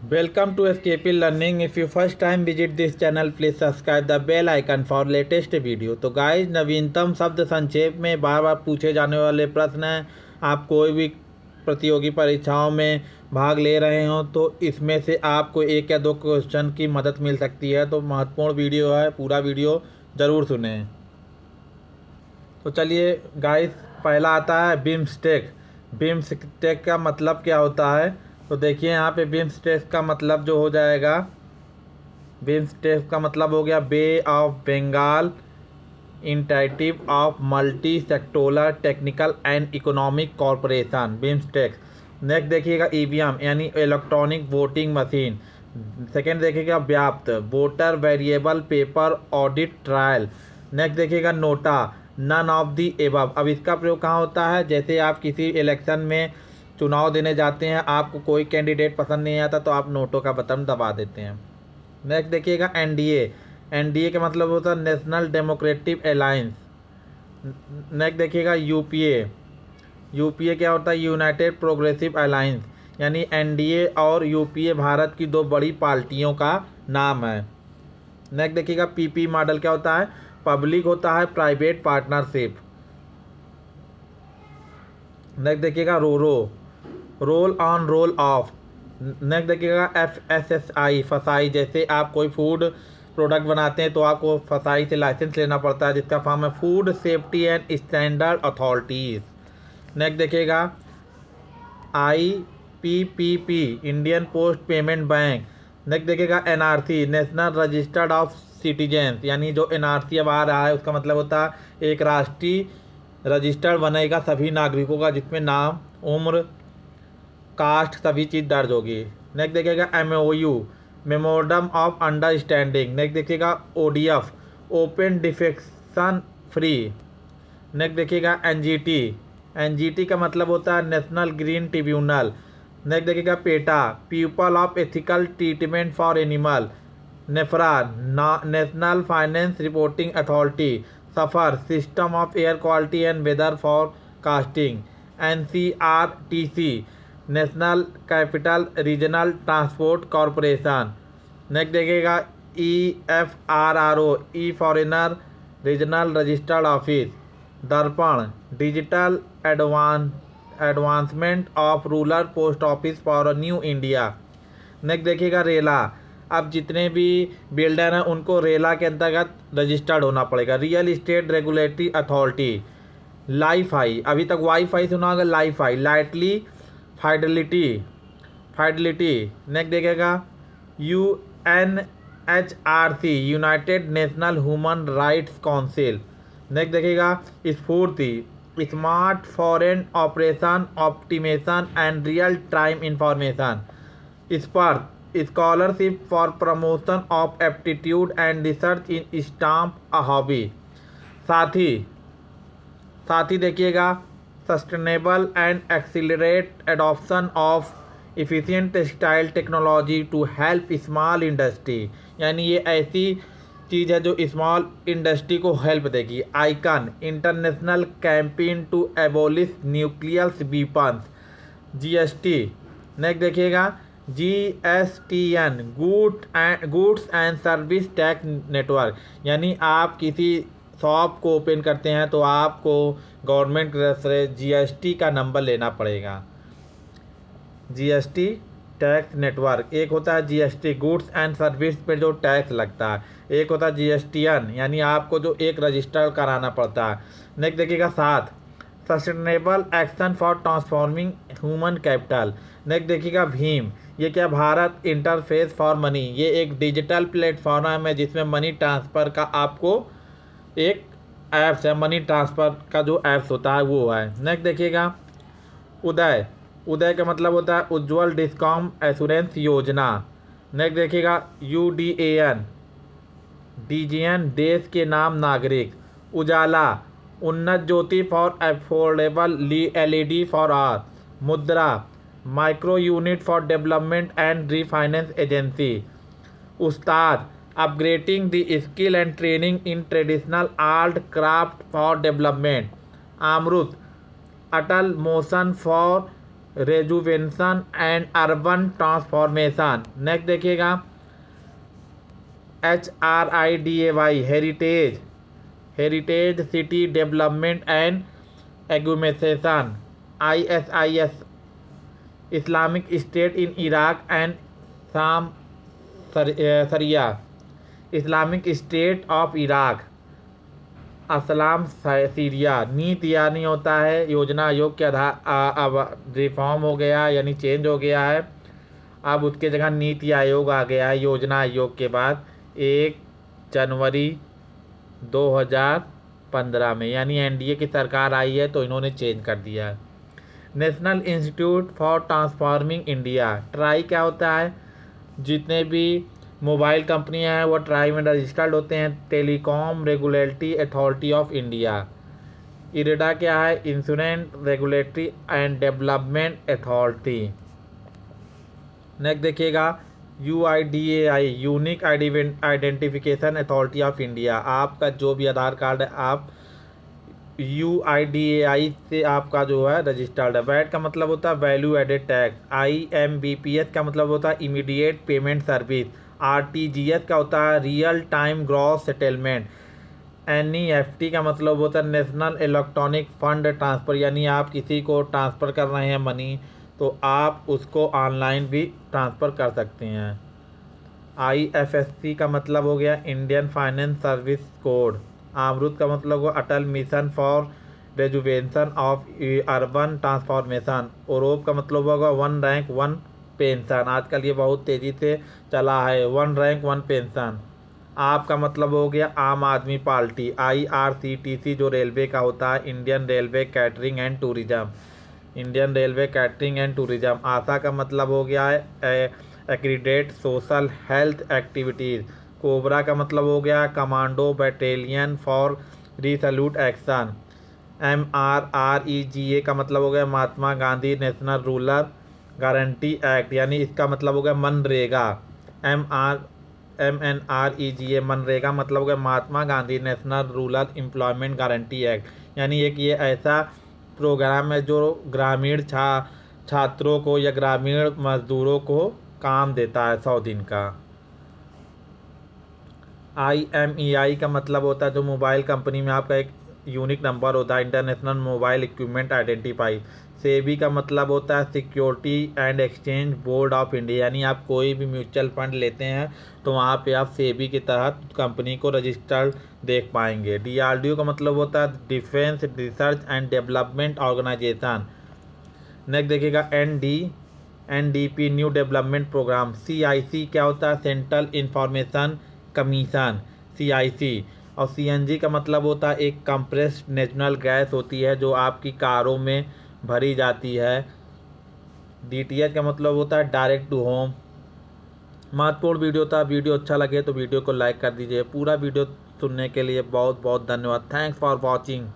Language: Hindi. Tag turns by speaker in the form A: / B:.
A: Welcome to SKP Learning. If you first time visit this channel, please subscribe the bell icon for latest video. तो गाइस, नवीनतम शब्द संक्षेप में बार बार पूछे जाने वाले प्रश्न हैं। आप कोई भी प्रतियोगी परीक्षाओं में भाग ले रहे हो तो इसमें से आपको एक या दो क्वेश्चन की मदद मिल सकती है। तो महत्वपूर्ण वीडियो है, पूरा वीडियो ज़रूर सुने। तो चलिए गाइस, पहला आता है बिम्स्टेक। बिम्स्टेक का मतलब क्या होता है? तो देखिए यहाँ पे बिम्स्टेक का मतलब जो हो जाएगा, बिम्स्टेक का मतलब हो गया Bay of Bengal initiative of multi sectoral technical and economic corporation, BIMSTEC. Next देखिएगा ईवीएम यानी इलेक्ट्रॉनिक वोटिंग मशीन। सेकेंड देखिएगा VVPAT voter variable paper audit trial. Next देखिएगा NOTA none of the above. अब इसका प्रयोग कहाँ होता है? जैसे आप किसी इलेक्शन में चुनाव देने जाते हैं, आपको कोई कैंडिडेट पसंद नहीं आता तो आप नोटो का बटन दबा देते हैं। नेक्स्ट देखिएगा एनडीए। एनडीए का मतलब होता है नेशनल डेमोक्रेटिक अलायंस। नेक्स्ट देखिएगा यूपीए। यूपीए क्या होता है? United progressive alliance. यानी एनडीए और यूपीए भारत की दो बड़ी पार्टियों का नाम है। नेक्स्ट देखिएगा पीपी मॉडल क्या होता है? पब्लिक होता है प्राइवेट पार्टनरशिप। नेक्स्ट देखिएगा RoRo roll on roll off. Next देखिएगा FSSAI फसाई। जैसे आप कोई फूड प्रोडक्ट बनाते हैं तो आपको फसाई से लाइसेंस लेना पड़ता है, जिसका फॉर्म है food safety and standard authorities. Next देखिएगा IPPP Indian post payment bank. Next देखिएगा NRC national registered of citizens. यानी जो NRC अब आ रहा है उसका मतलब होता है एक राष्ट्रीय रजिस्टर्ड बनेगा सभी नागरिकों का, जिसमें नाम, उम्र, कास्ट सभी चीज़ दर्ज होगी। नेक्स्ट देखिएगा MOU memorandum of understanding. Next देखिएगा ODF open defection free. Next देखिएगा NGT का मतलब होता है नेशनल ग्रीन ट्रिब्यूनल। नेक्स्ट देखिएगा PETA people of ethical treatment for animal. NFRA national finance reporting authority. SAFAR system of air quality and weather forecasting. NCRTC national capital regional transport corporation. Next देखिएगा EFRRO e foreigner regional registered office. Darpan digital advancement of rural post office for new India. Next देखिएगा रेला। अब जितने भी बिल्डर हैं उनको रेला के अंतर्गत रजिस्टर्ड होना पड़ेगा। Real estate regulatory authority. LiFi, अभी तक वाईफाई सुना होगा, लाईफाई लाइटली फाइडेलिटी। नेक्स्ट देखिएगा UNHRC united national human rights council. Next देखिएगा SFOORTI smart foreign operation optimisation and real time information. स्पर्ट scholarship for promotion of aptitude and research in stamp a hobby. साथ ही देखिएगा sustainable and accelerate adoption of efficient textile technology to help small industry. यानी ये ऐसी चीज़ है जो स्मॉल इंडस्ट्री को हेल्प देगी। ICAN international campaign to abolish nuclear weapons. GST। Next देखिएगा GSTN goods and service tax network. यानी आप किसी शॉप को ओपन करते हैं तो आपको गवर्नमेंट की तरफ से GST का नंबर लेना पड़ेगा। GST tax network. एक होता है GST गुड्स एंड सर्विस पे जो टैक्स लगता है, एक होता है GSTN यानी आपको जो एक रजिस्टर कराना पड़ता है। नेक्स्ट देखिएगा sustainable action for transforming human capital. Next देखिएगा भीम। ये क्या? Bharat interface for money. ये एक डिजिटल प्लेटफॉर्म है जिसमें मनी ट्रांसफ़र का आपको एक ऐप्स है, मनी ट्रांसफ़र का जो ऐप्स होता है वो है। नेक्स्ट देखिएगा उदय का मतलब होता है उज्ज्वल डिस्कॉम एश्योरेंस योजना। नेक्स्ट देखिएगा DGN देश के नाम नागरिक। Ujala Unnat Jyoti for affordable LED for all. Mudra micro unit for development and refinance agency. Ustad upgrading the skill and training in traditional art craft for development. Amrut Atal motion for rejuvenation and urban transformation. Next देखिएगा HRIDAY heritage, heritage city development and augmentation. ISIS Islamic State in Iraq and Sham Syria, Islamic state of Iraq, असलाम सीरिया। नीति यानी होता है योजना आयोग के आधार, अब रिफॉर्म हो गया यानी चेंज हो गया है, अब उसके जगह नीति आयोग आ गया है योजना आयोग के बाद 1 जनवरी 2015 में, यानी NDA की सरकार आई है तो इन्होंने चेंज कर दिया है। National institute for transforming India, try क्या होता है, जितने भी मोबाइल कंपनियां हैं वो ट्राई में रजिस्टर्ड होते हैं। Telecom regulatory authority of India. IREDA क्या है, insurance regulatory and development authority. Next देखिएगा UIDAI unique identification authority of India. आपका जो भी आधार कार्ड है आप UIDAI से आपका जो है रजिस्टर्ड है। वैट का मतलब होता है वैल्यू एडेड टैक्स। IMBPS का मतलब होता है इमीडिएट पेमेंट सर्विस। RTGS का होता है real time gross settlement. NEFT का मतलब होता है नेशनल इलेक्ट्रॉनिक फंड ट्रांसफ़र, यानी आप किसी को ट्रांसफ़र कर रहे हैं मनी तो आप उसको ऑनलाइन भी ट्रांसफ़र कर सकते हैं। IFSC का मतलब हो गया Indian finance service code. Amrut का मतलब हुआ Atal mission for rejuvenation of urban transformation. OROP का मतलब होगा 1 रैंक 1 पेंशन। आजकल ये बहुत तेज़ी से चला है 1 रैंक 1 पेंशन। आपका मतलब हो गया आम आदमी पार्टी। IRCTC जो रेलवे का होता है Indian railway catering and tourism, Indian railway catering and tourism. Asha का मतलब हो गया है accredited social health activities. COBRA का मतलब हो गया commando battalion for resolute action. MRREGA का मतलब हो गया Mahatma Gandhi national rural guarantee act, यानी इसका मतलब हो गया मनरेगा। MNREGA मनरेगा मतलब हो गया Mahatma Gandhi national rural employment guarantee act, यानी एक ये ऐसा प्रोग्राम है जो ग्रामीण छात्रों को या ग्रामीण मजदूरों को काम देता है 100 दिन का। IMEI का मतलब होता है जो मोबाइल कंपनी में आपका एक यूनिक नंबर होता है, international mobile equipment identify. SEBI का मतलब होता है security and exchange board of India, यानी आप कोई भी म्यूचुअल फंड लेते हैं तो वहाँ पे आप सेबी के तहत कंपनी को रजिस्टर्ड देख पाएंगे। DRDO का मतलब होता है defence research and development organisation. Next देखिएगा NDP new development programme. CIC क्या होता है सेंट्रल इंफॉर्मेशन कमीशन CIC। और CNG का मतलब होता है एक कंप्रेस्ड नेचुरल गैस होती है जो आपकी कारों में भरी जाती है। DTH का मतलब होता है डायरेक्ट टू होम। महत्वपूर्ण वीडियो था, वीडियो अच्छा लगे तो वीडियो को लाइक कर दीजिए। पूरा वीडियो सुनने के लिए बहुत बहुत धन्यवाद। Thanks for watching.